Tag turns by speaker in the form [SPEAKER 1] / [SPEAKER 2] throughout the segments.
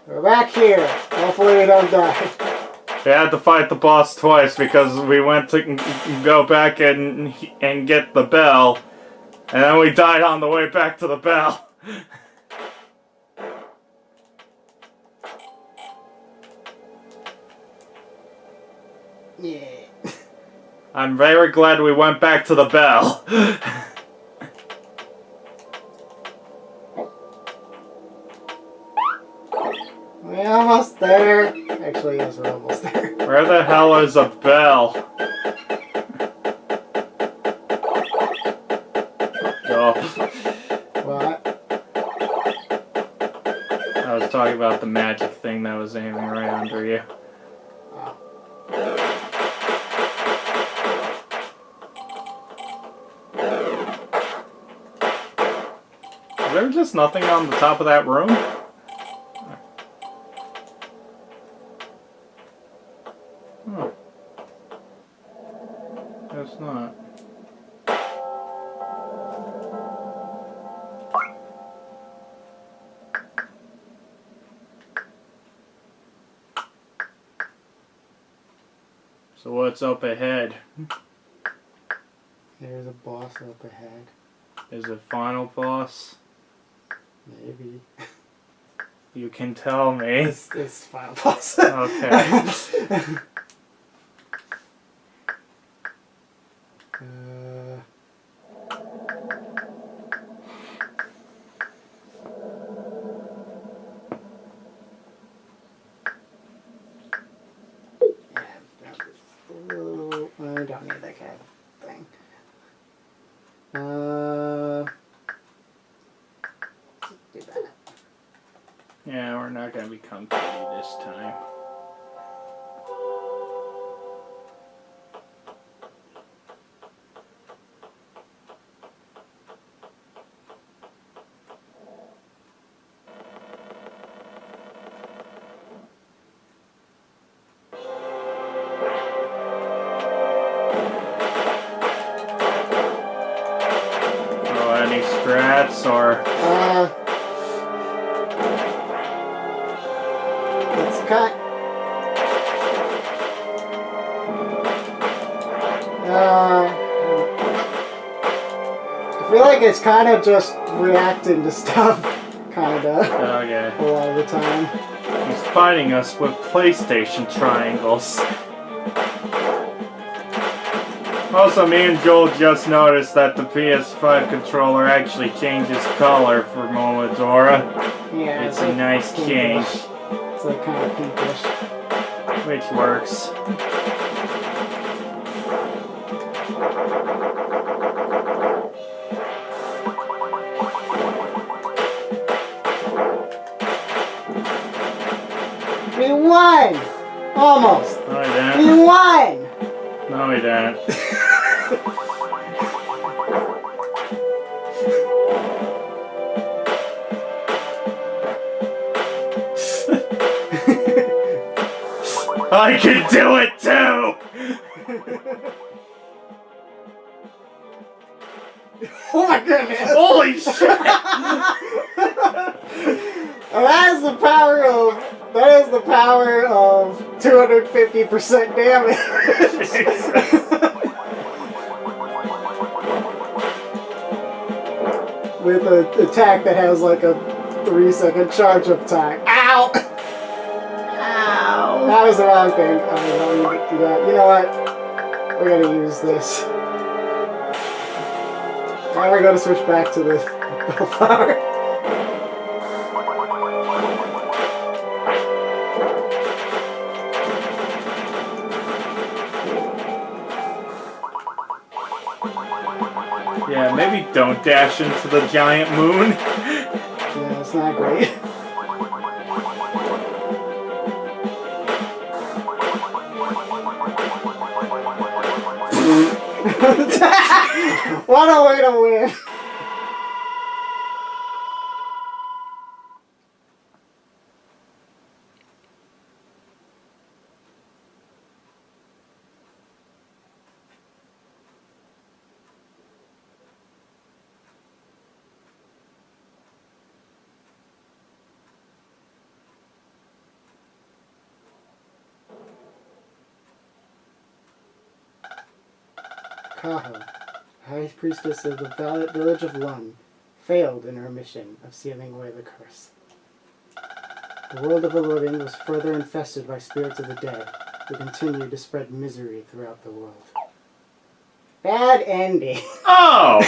[SPEAKER 1] We're back here. Hopefully we don't die.
[SPEAKER 2] We had to fight the boss twice because we went to go back and get the bell, and then we died on the way back to the bell.
[SPEAKER 1] Yeah.
[SPEAKER 2] I'm very glad we went back to the bell.
[SPEAKER 1] We're almost there. Actually, yes, we're almost there.
[SPEAKER 2] Where the hell is a bell? Oh.
[SPEAKER 1] What?
[SPEAKER 2] I was talking about the magic thing that was aiming right under you.
[SPEAKER 1] Oh.
[SPEAKER 2] Is there just nothing on the top of that room? Oh. It's not. So what's up ahead?
[SPEAKER 1] There's a boss up ahead.
[SPEAKER 2] Is it final boss?
[SPEAKER 1] Maybe.
[SPEAKER 2] You can tell me.
[SPEAKER 1] It's final boss.
[SPEAKER 2] Okay.
[SPEAKER 1] I don't need that kind of thing. Do that.
[SPEAKER 2] Yeah, we're not gonna become pretty this time. Any strats or
[SPEAKER 1] let's cut. I feel like it's kind of just reacting to stuff, kind of.
[SPEAKER 2] okay.
[SPEAKER 1] A lot of the time.
[SPEAKER 2] He's fighting us with PlayStation triangles. Also, me and Joel just noticed that the PS5 controller actually changes color for Momodora.
[SPEAKER 1] Yeah,
[SPEAKER 2] it's a nice change.
[SPEAKER 1] It's like kind of pinkish.
[SPEAKER 2] Which works.
[SPEAKER 1] We won! Almost!
[SPEAKER 2] No, we didn't.
[SPEAKER 1] We won!
[SPEAKER 2] No, we didn't. I can do it too!
[SPEAKER 1] Oh my goodness!
[SPEAKER 2] Holy shit!
[SPEAKER 1] That is the power of 250% damage. With an attack that has like a 3-second charge up time. Ow! Ow! That was the wrong thing. I don't need to do that. You know what? We're gonna use this. Now we're gonna switch back to the bellflower.
[SPEAKER 2] Yeah, maybe don't dash into the giant moon.
[SPEAKER 1] Yeah, it's not great. What a way to win! Kaho, High Priestess of the village of Lun, failed in her mission of sealing away the curse. The world of the living was further infested by spirits of the dead, who continued to spread misery throughout the world. Bad ending.
[SPEAKER 2] Oh!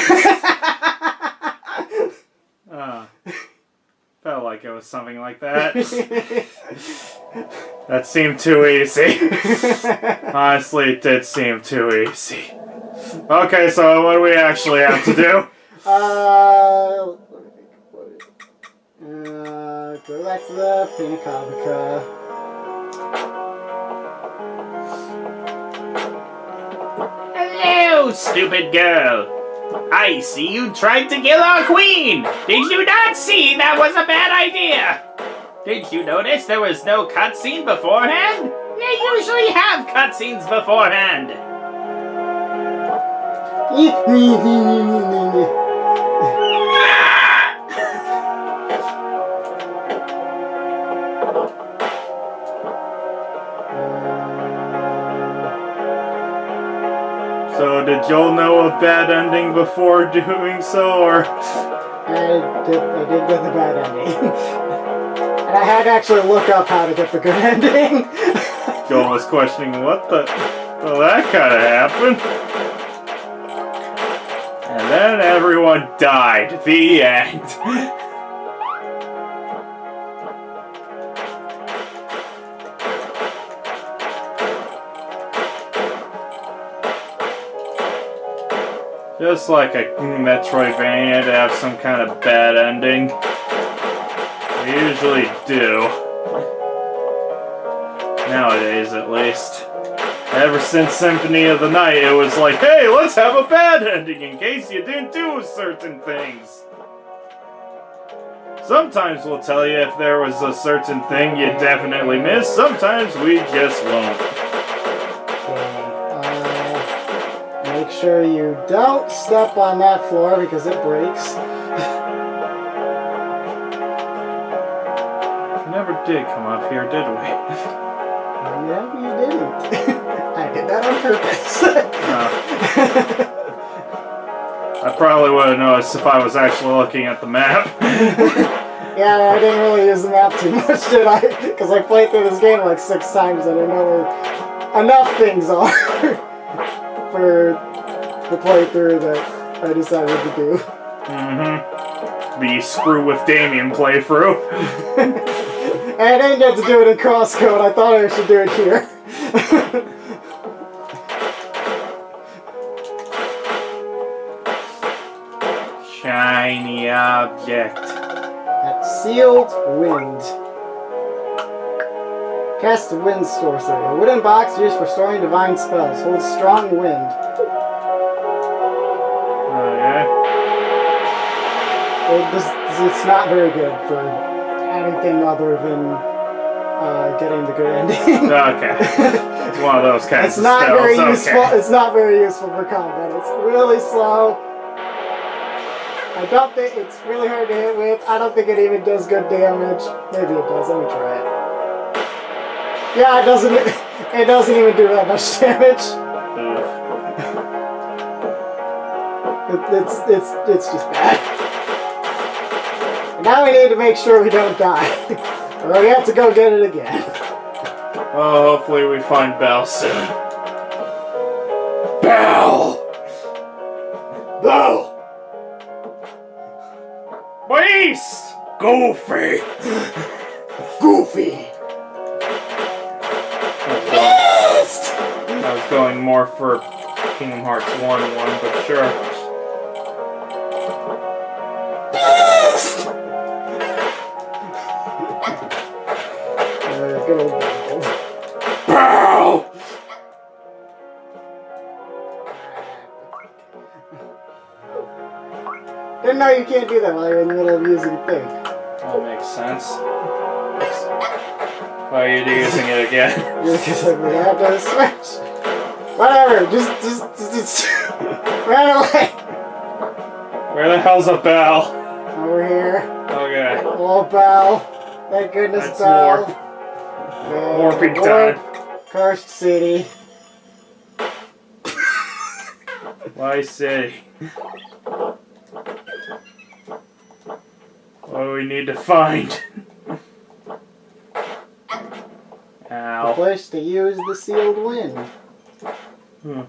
[SPEAKER 2] Felt like it was something like that. That seemed too easy. Honestly, it did seem too easy. Okay, so what do we actually have to do?
[SPEAKER 1] Go back to the Pinnacomica.
[SPEAKER 3] Hello, stupid girl. I see you tried to kill our queen. Did you not see that was a bad idea? Did you notice there was no cutscene beforehand? They usually have cutscenes beforehand.
[SPEAKER 2] So did Joel know of bad ending before doing so, or?
[SPEAKER 1] I did get the bad ending. And I had to actually look up how to get the good ending.
[SPEAKER 2] Joel was questioning what the... Well, that kind of happened. And then everyone died. The end. Just like a Metroidvania to have some kind of bad ending. They usually do. Nowadays, at least. Ever since Symphony of the Night, it was like, hey, let's have a bad ending in case you didn't do certain things. Sometimes we'll tell you if there was a certain thing you definitely missed. Sometimes we just won't.
[SPEAKER 1] Make sure you don't step on that floor because it breaks.
[SPEAKER 2] We never did come up here, did we?
[SPEAKER 1] No, you didn't. I did that on purpose.
[SPEAKER 2] I probably would have noticed if I was actually looking at the map.
[SPEAKER 1] Yeah, I didn't really use the map too much, did I? Because I played through this game like 6 times and I know where enough things are for the playthrough that I decided to do.
[SPEAKER 2] Mm-hmm. The Screw with Damien playthrough.
[SPEAKER 1] And I didn't get to do it in crosscode. I thought I should do it here.
[SPEAKER 2] Shiny object.
[SPEAKER 1] At Sealed Wind. Cast the Wind Sorcery. A wooden box used for storing divine spells. Holds strong wind. It's not very good for anything other than getting the good ending.
[SPEAKER 2] Okay. It's one of those kinds
[SPEAKER 1] it's
[SPEAKER 2] of
[SPEAKER 1] not
[SPEAKER 2] spells.
[SPEAKER 1] very useful.
[SPEAKER 2] Okay.
[SPEAKER 1] It's not very useful for combat. It's really slow. I don't think it's really hard to hit with. I don't think it even does good damage. Maybe it does. Let me try it. Yeah, it doesn't. It doesn't even do that much damage. It's just bad. Now we need to make sure we don't die. Or we have to go get it again.
[SPEAKER 2] Well, hopefully we find Belle soon. Belle! Belle! Beast! Goofy!
[SPEAKER 1] Goofy!
[SPEAKER 2] I was going more for Kingdom Hearts 1, but sure. Bow!
[SPEAKER 1] Didn't know you can't do that while you're in the middle of using the thing.
[SPEAKER 2] That makes sense. Why are you using it again?
[SPEAKER 1] Because I forgot to switch. Whatever, just run away.
[SPEAKER 2] Where the hell's a Belle?
[SPEAKER 1] Over here.
[SPEAKER 2] Okay.
[SPEAKER 1] Oh, Belle. Thank goodness,
[SPEAKER 2] That's
[SPEAKER 1] Belle.
[SPEAKER 2] warp.
[SPEAKER 1] Okay.
[SPEAKER 2] Warping time.
[SPEAKER 1] Cursed City.
[SPEAKER 2] Vice City. What do we need to find?
[SPEAKER 1] The
[SPEAKER 2] Ow.
[SPEAKER 1] place to use the sealed wind.
[SPEAKER 2] Hmm.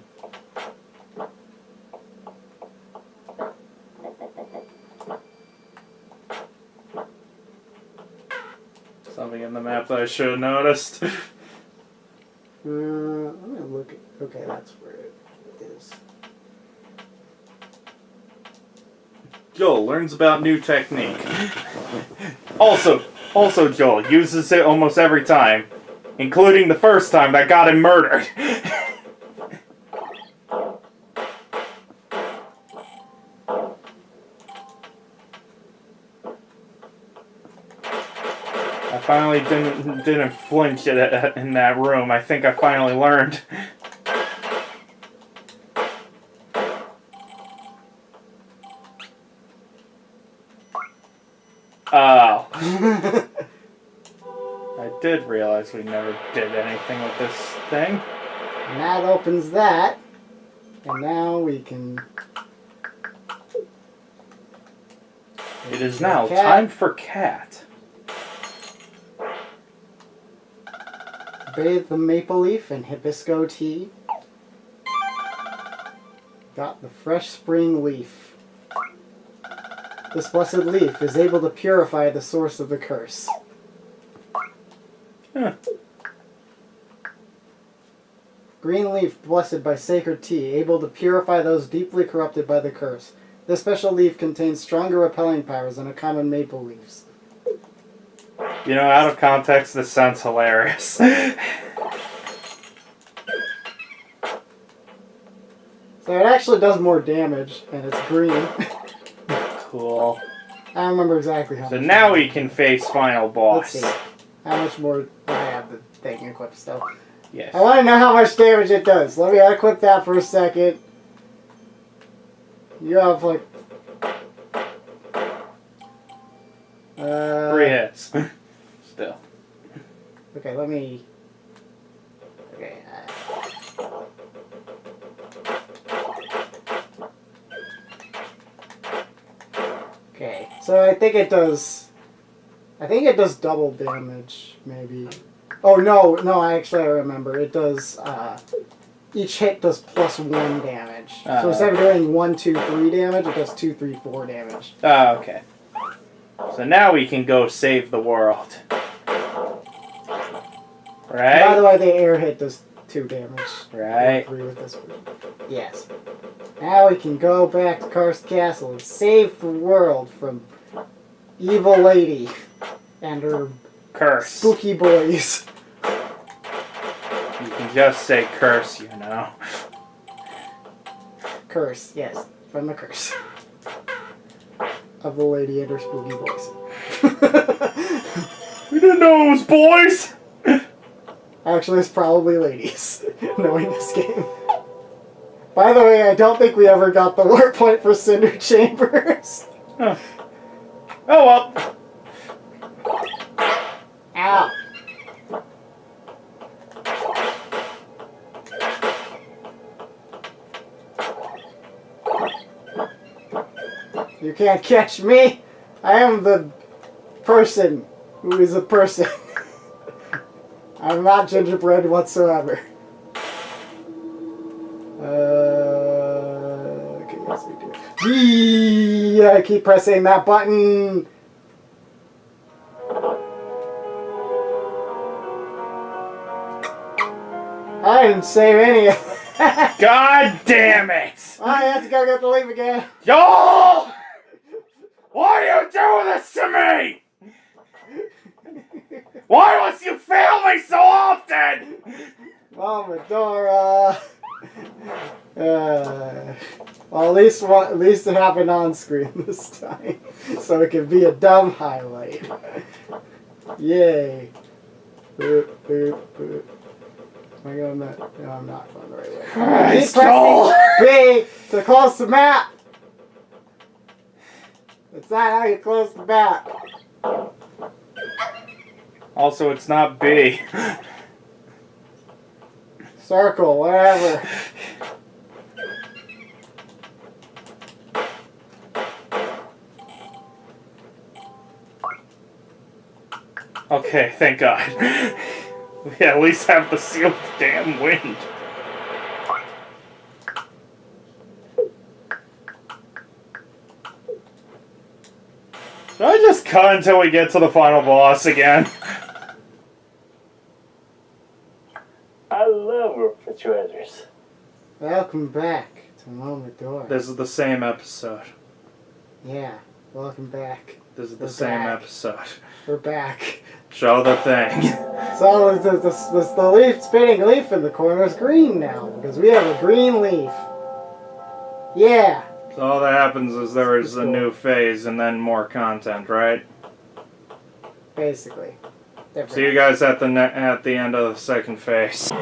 [SPEAKER 2] Something in the map that I should have noticed.
[SPEAKER 1] I'm gonna look at. Okay, that's where it is.
[SPEAKER 2] Joel learns about new technique. Also, Joel uses it almost every time, including the first time that got him murdered. I finally didn't flinch in that room. I think I finally learned. Oh. I did realize we never did anything with this thing.
[SPEAKER 1] And that opens that. And now we can.
[SPEAKER 2] It is now
[SPEAKER 1] Cat.
[SPEAKER 2] time for Cat.
[SPEAKER 1] Bathe the maple leaf in hibisco tea. Got the fresh spring leaf. This blessed leaf is able to purify the source of the curse.
[SPEAKER 2] Huh.
[SPEAKER 1] Green leaf blessed by sacred tea, able to purify those deeply corrupted by the curse. This special leaf contains stronger repelling powers than a common maple leaf's.
[SPEAKER 2] You know, out of context, this sounds hilarious.
[SPEAKER 1] So it actually does more damage, and it's green.
[SPEAKER 2] Cool.
[SPEAKER 1] I don't remember exactly how
[SPEAKER 2] So
[SPEAKER 1] much.
[SPEAKER 2] now we can face final
[SPEAKER 1] Let's
[SPEAKER 2] boss.
[SPEAKER 1] see. How much more I have the thing equipped still.
[SPEAKER 2] Yes.
[SPEAKER 1] I want to know how much damage it does. Let me unequip that for a second. You have like...
[SPEAKER 2] 3 hits. Still.
[SPEAKER 1] Okay, let me... Okay, Okay, so I think it does double damage, maybe. Oh, no, I remember. It does, each hit does +1 damage. So instead of doing 1, 2, 3 damage, it does 2, 3, 4 damage.
[SPEAKER 2] Oh, okay. So now we can go save the world. Right?
[SPEAKER 1] By the way, the air hit does 2 damage.
[SPEAKER 2] Right.
[SPEAKER 1] 3 with this one. Yes. Now we can go back to Cursed Castle and save the world from Evil Lady and her
[SPEAKER 2] Curse.
[SPEAKER 1] spooky boys.
[SPEAKER 2] You can just say curse, you know.
[SPEAKER 1] Curse, yes. From the curse. Of the lady and her spooky boys.
[SPEAKER 2] We didn't know it was boys!
[SPEAKER 1] Actually, it's probably ladies, knowing this game. By the way, I don't think we ever got the warp point for Cinder Chambers.
[SPEAKER 2] Huh. Oh well.
[SPEAKER 1] Ow. You can't catch me. I am the person who is a person. I'm not gingerbread whatsoever. Okay, yes we do. Gee, I keep pressing that button. I didn't save any of that.
[SPEAKER 2] God damn it!
[SPEAKER 1] I have to go get the leaf again.
[SPEAKER 2] Joel! Why are you doing this to me? Why must you fail me so often?
[SPEAKER 1] Momodora. Well, at least it happened on screen this time, so it can be a dumb highlight. Yay! Boop, boop, boop. Am I going that? No, I'm not going the right way.
[SPEAKER 2] Christ,
[SPEAKER 1] Keep pressing B to close the map. It's not how you close the map.
[SPEAKER 2] Also, it's not B.
[SPEAKER 1] Circle, whatever.
[SPEAKER 2] Okay, thank God. We at least have the sealed damn wind. Should I just cut until we get to the final boss again?
[SPEAKER 4] I love rope for treasures.
[SPEAKER 1] Welcome back to Momodora.
[SPEAKER 2] This is the same episode.
[SPEAKER 1] Yeah, welcome back.
[SPEAKER 2] This is the
[SPEAKER 1] We're
[SPEAKER 2] same
[SPEAKER 1] back.
[SPEAKER 2] episode.
[SPEAKER 1] We're back.
[SPEAKER 2] Show the thing.
[SPEAKER 1] So the leaf, spinning leaf in the corner is green now because we have a green leaf. Yeah.
[SPEAKER 2] So all that happens is there is a new phase and then more content, right?
[SPEAKER 1] Basically.
[SPEAKER 2] See you guys at the end of the second phase.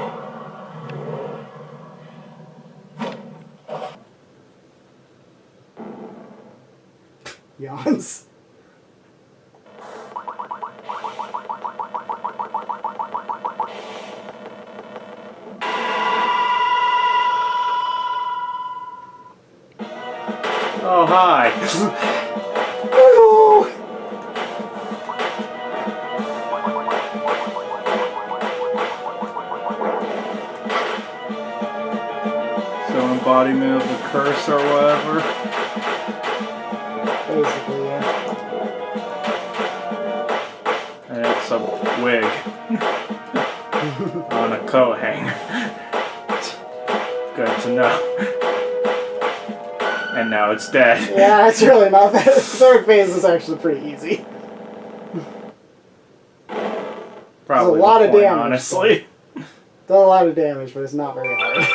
[SPEAKER 1] Yawns.
[SPEAKER 2] Oh, hi.
[SPEAKER 1] Oh.
[SPEAKER 2] So embodiment of the curse or whatever.
[SPEAKER 1] Basically, yeah.
[SPEAKER 2] And it's a wig on a coat hanger. Good to know. And now it's dead.
[SPEAKER 1] Yeah, it's really not that. The third phase is actually pretty easy.
[SPEAKER 2] Probably
[SPEAKER 1] a lot
[SPEAKER 2] the
[SPEAKER 1] of
[SPEAKER 2] point,
[SPEAKER 1] damage.
[SPEAKER 2] honestly.
[SPEAKER 1] Does a lot of damage, but it's not very hard.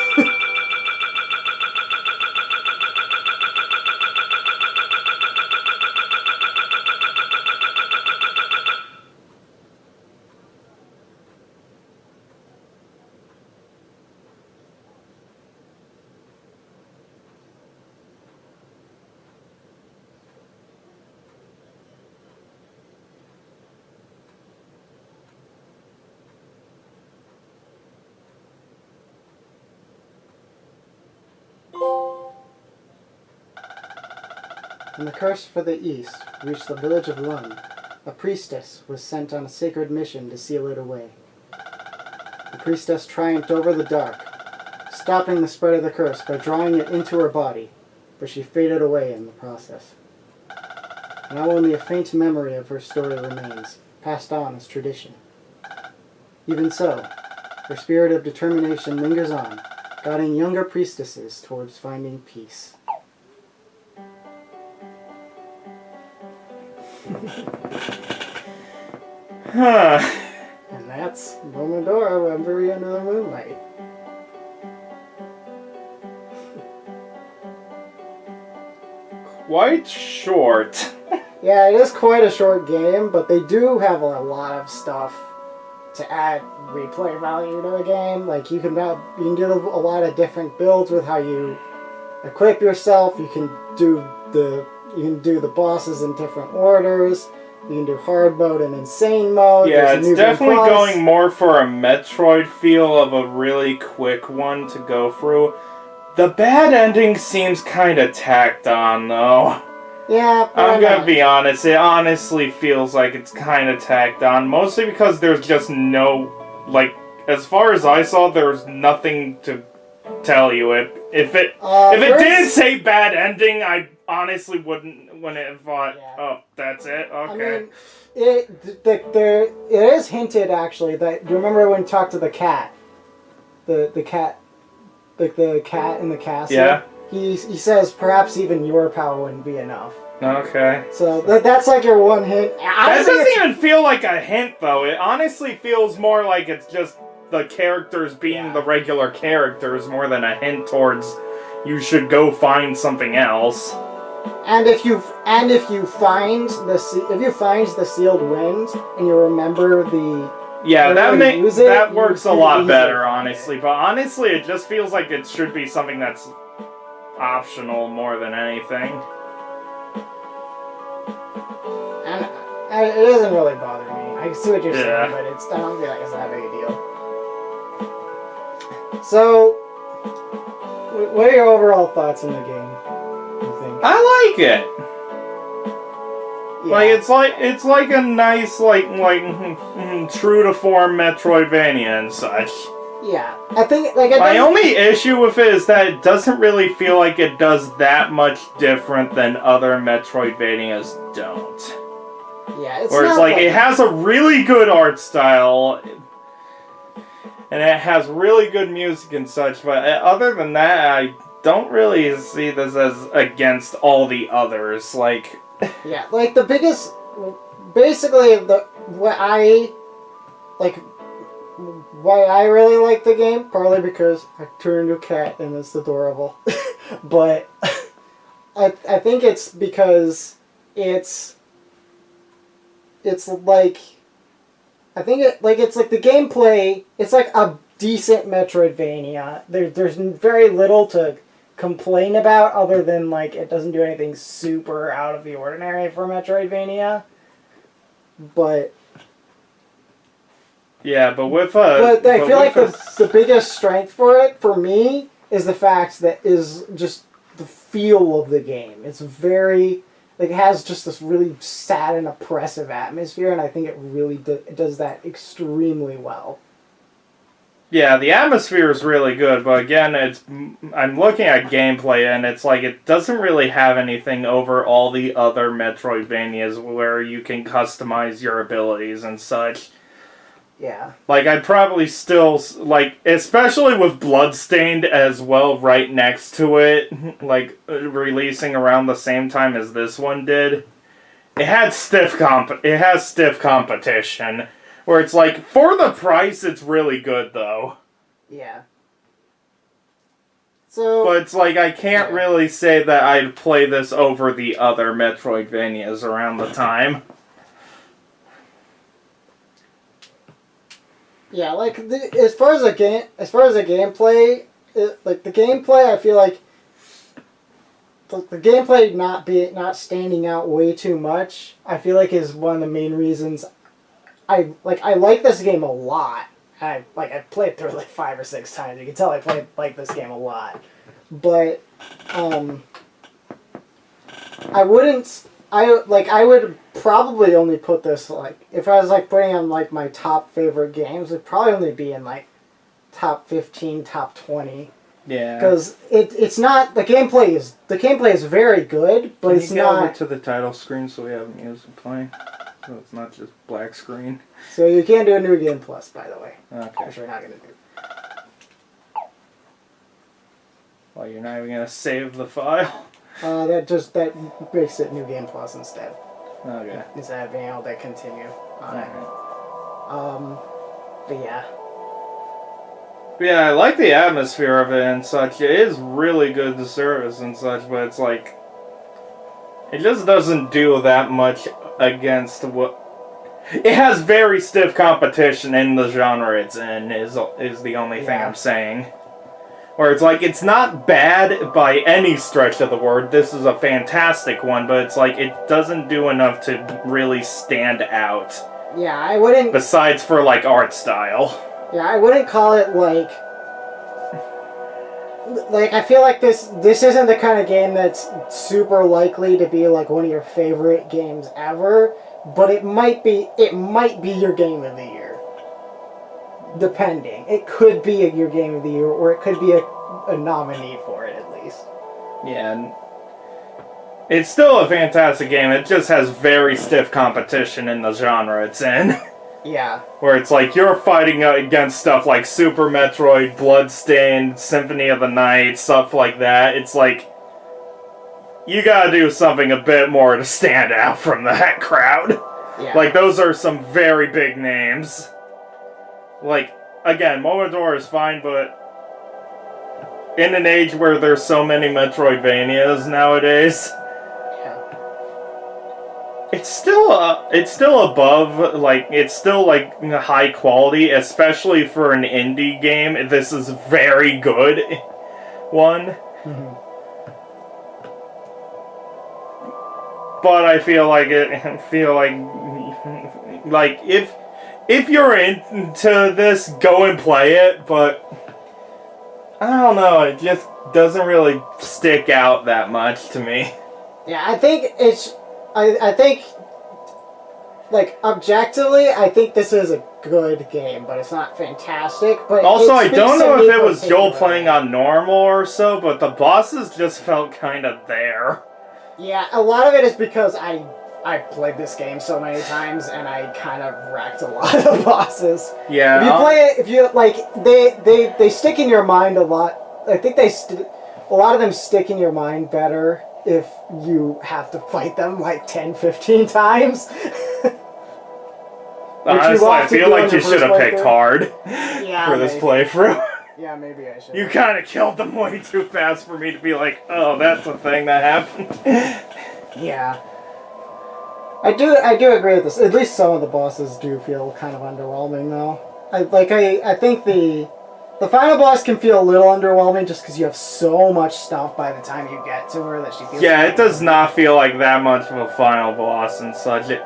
[SPEAKER 1] When the curse for the east reached the village of Lun, a priestess was sent on a sacred mission to seal it away. The priestess triumphed over the dark, stopping the spread of the curse by drawing it into her body, but she faded away in the process. Now only a faint memory of her story remains, passed on as tradition. Even so, her spirit of determination lingers on, guiding younger priestesses towards finding peace.
[SPEAKER 2] Huh.
[SPEAKER 1] And that's Momodora, Reverie under the Moonlight.
[SPEAKER 2] Quite short.
[SPEAKER 1] Yeah, it is quite a short game, but they do have a lot of stuff to add replay value to the game. Like you can do a lot of different builds with how you equip yourself. You can do the bosses in different orders. You can do hard mode and insane mode.
[SPEAKER 2] Yeah,
[SPEAKER 1] There's a
[SPEAKER 2] it's
[SPEAKER 1] new
[SPEAKER 2] definitely
[SPEAKER 1] boss.
[SPEAKER 2] going more for a Metroid feel of a really quick one to go through. The bad ending seems kind of tacked on, though.
[SPEAKER 1] Yeah, but
[SPEAKER 2] I'm gonna be honest, it honestly feels like it's kind of tacked on, mostly because there's just no, like, as far as I saw, there's nothing to tell you. If it did say bad ending, I honestly wouldn't have thought,
[SPEAKER 1] Yeah.
[SPEAKER 2] oh, that's it? Okay.
[SPEAKER 1] I mean, it is hinted actually that you remember when you talked to the cat, the cat, like the cat in the castle.
[SPEAKER 2] Yeah.
[SPEAKER 1] He says perhaps even your power wouldn't be enough.
[SPEAKER 2] Okay.
[SPEAKER 1] So that's like your one hint.
[SPEAKER 2] That doesn't even feel like a hint, though. It honestly feels more like it's just the characters being the regular characters more than a hint towards you should go find something else.
[SPEAKER 1] And if you find the sealed wind and you remember the
[SPEAKER 2] that works a lot better,
[SPEAKER 1] easier.
[SPEAKER 2] honestly. But honestly, it just feels like it should be something that's optional more than anything.
[SPEAKER 1] And it doesn't really bother me. I see what you're
[SPEAKER 2] Yeah.
[SPEAKER 1] saying, but I don't feel like it's that big a deal. So, what are your overall thoughts on the game? You think?
[SPEAKER 2] I like it. Like it's like a nice like true to form Metroidvania and such.
[SPEAKER 1] Yeah, I think
[SPEAKER 2] My only issue with it is that it doesn't really feel like it does that much different than other Metroidvanias don't.
[SPEAKER 1] Yeah, it's
[SPEAKER 2] Where it's
[SPEAKER 1] not
[SPEAKER 2] like it has a really good art style, and it has really good music and such, but other than that, I don't really see this as against all the others. Like,
[SPEAKER 1] yeah, like the biggest, basically why I really like the game, partly because I turned into a cat and it's adorable, but I think it's because it's like, I think it's like the gameplay, it's like a decent Metroidvania. There's very little to complain about other than like it doesn't do anything super out of the ordinary for Metroidvania. But
[SPEAKER 2] yeah, but with
[SPEAKER 1] I feel like the biggest strength for it, for me, is the fact that is just the feel of the game. It's very, like, it has just this really sad and oppressive atmosphere, and I think it really it does that extremely well.
[SPEAKER 2] Yeah, the atmosphere is really good, but again, I'm looking at gameplay, and it's like it doesn't really have anything over all the other Metroidvanias where you can customize your abilities and such.
[SPEAKER 1] Yeah.
[SPEAKER 2] Like, I'd probably still, like, especially with Bloodstained as well right next to it, like, releasing around the same time as this one did, it has stiff competition, where it's like, for the price, it's really good, though.
[SPEAKER 1] Yeah. So...
[SPEAKER 2] But it's like, I can't really say that I'd play this over the other Metroidvanias around the time.
[SPEAKER 1] Yeah, like as far as the gameplay, like the gameplay, I feel like the gameplay not standing out way too much, I feel like is one of the main reasons I like this game a lot. I played through it like 5 or 6 times. You can tell I played this game a lot, but I would probably only put this, like, if I was like putting on like my top favorite games, it'd probably only be in like top 15, top 20.
[SPEAKER 2] Yeah.
[SPEAKER 1] Because it's not, the gameplay is very good, but it's not.
[SPEAKER 2] Can you go over to the title screen so we have music playing? So it's not just black screen.
[SPEAKER 1] So you can do a New Game Plus, by the way.
[SPEAKER 2] Okay.
[SPEAKER 1] Which we're not gonna do.
[SPEAKER 2] Well, you're not even gonna save the file.
[SPEAKER 1] That makes it New Game Plus instead.
[SPEAKER 2] Okay.
[SPEAKER 1] Instead of being able to continue on it. But yeah.
[SPEAKER 2] Yeah, I like the atmosphere of it and such. It is really good to service and such, but it's like, it just doesn't do that much against what... It has very stiff competition in the genre it's in, is the only thing I'm saying. Where it's like, it's not bad by any stretch of the word. This is a fantastic one, but it's like, it doesn't do enough to really stand out.
[SPEAKER 1] Yeah, I wouldn't...
[SPEAKER 2] Besides for, like, art style.
[SPEAKER 1] Yeah, I wouldn't call it, like, I feel like this isn't the kind of game that's super likely to be, like, one of your favorite games ever, but it might be your game of the year. Depending. It could be your game of the year, or it could be a nominee for it, at least.
[SPEAKER 2] Yeah, and it's still a fantastic game. It just has very stiff competition in the genre it's in.
[SPEAKER 1] Yeah.
[SPEAKER 2] Where it's like, you're fighting against stuff like Super Metroid, Bloodstained, Symphony of the Night, stuff like that. It's like, you gotta do something a bit more to stand out from that crowd.
[SPEAKER 1] Yeah.
[SPEAKER 2] Like, those are some very big names. Like, again, Momodora is fine, but in an age where there's so many Metroidvanias nowadays, it's still above, like, it's still, like, high quality, especially for an indie game. This is very good one.
[SPEAKER 1] Mm-hmm.
[SPEAKER 2] But I feel like if you're into this, go and play it, but I don't know, it just doesn't really stick out that much to me.
[SPEAKER 1] Yeah, I think like, objectively, I think this is a good game, but it's not fantastic. But
[SPEAKER 2] Also,
[SPEAKER 1] it
[SPEAKER 2] I
[SPEAKER 1] speaks
[SPEAKER 2] don't
[SPEAKER 1] to
[SPEAKER 2] know
[SPEAKER 1] me
[SPEAKER 2] if it was Joel
[SPEAKER 1] particularly.
[SPEAKER 2] playing on normal or so, but the bosses just felt kind of there.
[SPEAKER 1] Yeah, a lot of it is because I played this game so many times, and I kind of wrecked a lot of bosses.
[SPEAKER 2] Yeah.
[SPEAKER 1] If you play it, if you like, they stick in your mind a lot. I think a lot of them stick in your mind better if you have to fight them like 10, 15 times.
[SPEAKER 2] Honestly, I feel like you should have picked hard
[SPEAKER 1] Yeah,
[SPEAKER 2] for this
[SPEAKER 1] maybe.
[SPEAKER 2] playthrough.
[SPEAKER 1] Yeah, maybe I should.
[SPEAKER 2] You kind of killed them way too fast for me to be like, oh, that's a thing that happened.
[SPEAKER 1] Yeah. I do agree with this. At least some of the bosses do feel kind of underwhelming, though. I think the final boss can feel a little underwhelming just because you have so much stuff by the time you get to her that she feels.
[SPEAKER 2] Yeah, it does not feel like that much of a final boss and such.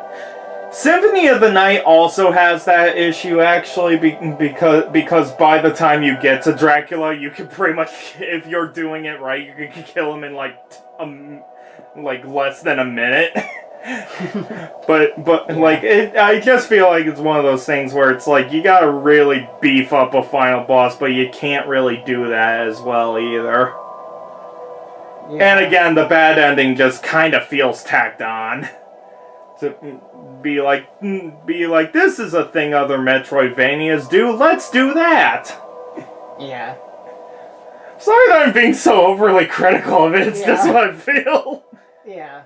[SPEAKER 2] Symphony of the Night also has that issue, actually, because by the time you get to Dracula, you can pretty much, if you're doing it right, you can kill him in like less than a minute. but I just feel like it's one of those things where it's like you gotta really beef up a final boss, but you can't really do that as well either.
[SPEAKER 1] Yeah.
[SPEAKER 2] And again, the bad ending just kind of feels tacked on to be like, this is a thing other Metroidvanias do. Let's do that.
[SPEAKER 1] Yeah.
[SPEAKER 2] Sorry that I'm being so overly critical of it. It's just what I feel.
[SPEAKER 1] Yeah.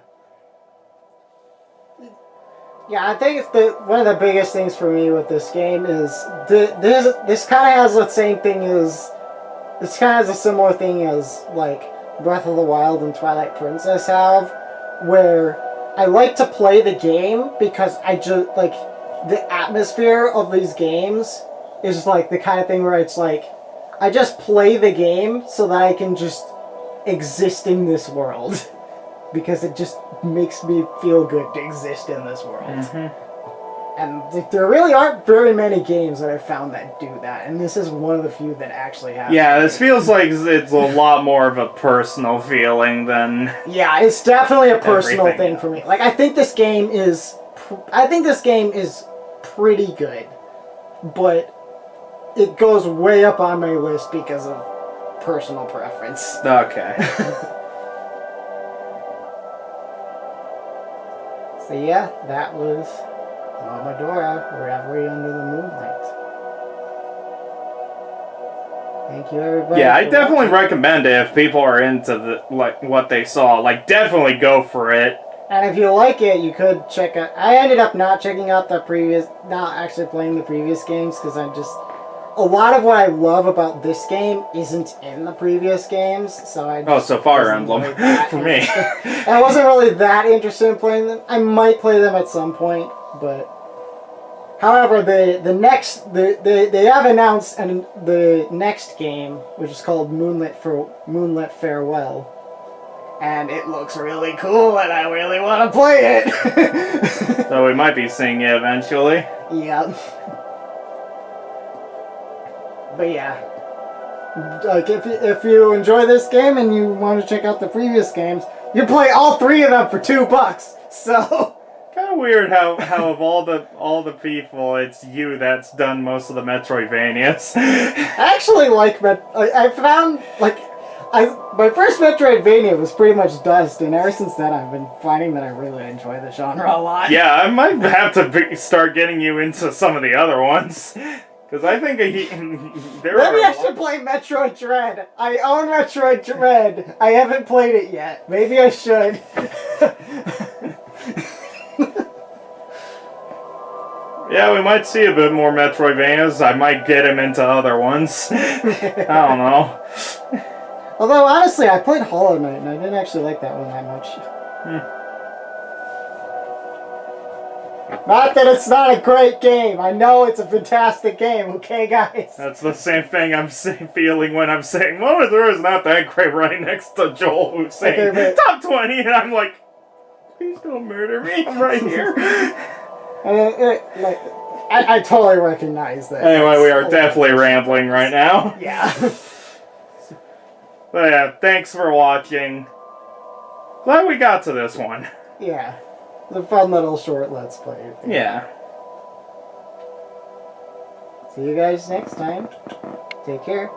[SPEAKER 1] Yeah, I think one of the biggest things for me with this game is this kind of has the same thing as this kind of has a similar thing as like Breath of the Wild and Twilight Princess have, where I like to play the game because I just like the atmosphere of these games is like the kind of thing where it's like I just play the game so that I can just exist in this world. Because it just makes me feel good to exist in this world.
[SPEAKER 2] Mm-hmm.
[SPEAKER 1] And there really aren't very many games that I've found that do that, and this is one of the few that actually have.
[SPEAKER 2] Yeah, this feels like it's a lot more of a personal feeling than...
[SPEAKER 1] Yeah, it's definitely a personal
[SPEAKER 2] Everything.
[SPEAKER 1] thing for me. Like, I think this game is pretty good, but it goes way up on my list because of personal preference.
[SPEAKER 2] Okay.
[SPEAKER 1] So yeah, that was Momodora, Reverie under the Moonlight. Thank you, everybody.
[SPEAKER 2] Yeah, I
[SPEAKER 1] for
[SPEAKER 2] definitely
[SPEAKER 1] watching.
[SPEAKER 2] recommend it if people are into what they saw. Like, definitely go for it.
[SPEAKER 1] And if you like it, you could check out... I ended up not checking out not actually playing the previous games, because a lot of what I love about this game isn't in the previous games, so I just
[SPEAKER 2] So Fire
[SPEAKER 1] wasn't
[SPEAKER 2] Emblem,
[SPEAKER 1] really that
[SPEAKER 2] for me.
[SPEAKER 1] interested. I wasn't really that interested in playing them. I might play them at some point, but... However, they have announced the next game, which is called Moonlit Farewell, and it looks really cool, and I really want to play it.
[SPEAKER 2] So we might be seeing it eventually.
[SPEAKER 1] Yeah. But yeah, like if you enjoy this game and you want to check out the previous games, you play all three of them for $2. So
[SPEAKER 2] Kind of weird how of all the people, it's you that's done most of the Metroidvanias.
[SPEAKER 1] I actually like I found like my first Metroidvania was pretty much Dust, and ever since then I've been finding that I really enjoy the genre a lot.
[SPEAKER 2] Yeah, I might have to start getting you into some of the other ones. Because I think
[SPEAKER 1] Maybe I should play Metroid Dread. I own Metroid Dread. I haven't played it yet. Maybe I should.
[SPEAKER 2] Yeah, we might see a bit more Metroidvanias. I might get him into other ones. I don't know.
[SPEAKER 1] Although, honestly, I played Hollow Knight, and I didn't actually like that one that much. Not that it's not a great game. I know it's a fantastic game, okay, guys?
[SPEAKER 2] That's the same thing I'm feeling when I'm saying Momodora is not that great right next to Joel, who's saying
[SPEAKER 1] Okay,
[SPEAKER 2] top 20, and I'm like, please don't murder me, I'm right here.
[SPEAKER 1] I totally recognize that.
[SPEAKER 2] Anyway, we are definitely rambling right now.
[SPEAKER 1] Yeah.
[SPEAKER 2] But yeah, thanks for watching. Glad we got to this one.
[SPEAKER 1] Yeah. a fun little short Let's Play.
[SPEAKER 2] Yeah.
[SPEAKER 1] See you guys next time. Take care.